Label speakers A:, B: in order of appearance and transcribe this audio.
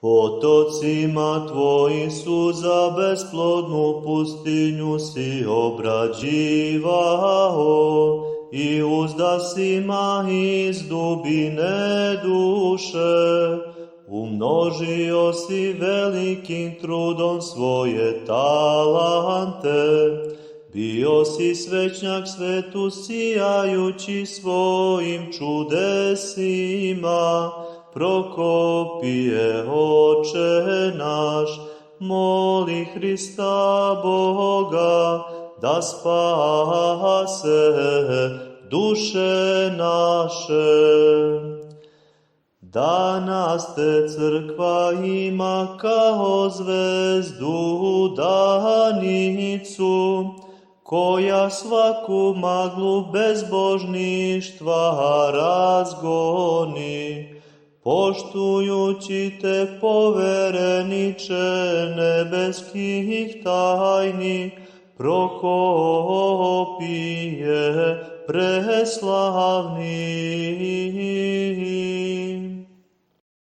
A: Potocima tvoji su za besplodnu pustinju si obrađivao i uzdasima iz dubine duše. Umnožio si velikim trudom svoje talante, bio si svećnjak svetu sijajući svojim čudesima. Prokopije, Oče naš, moli Hrista Boga, da spase duše naše. Danas te crkva ima kao zvezdu danicu, koja svaku maglu bezbožništva razgoni, poštujući te povereniče nebeskih tajni, Prokopije preslavni.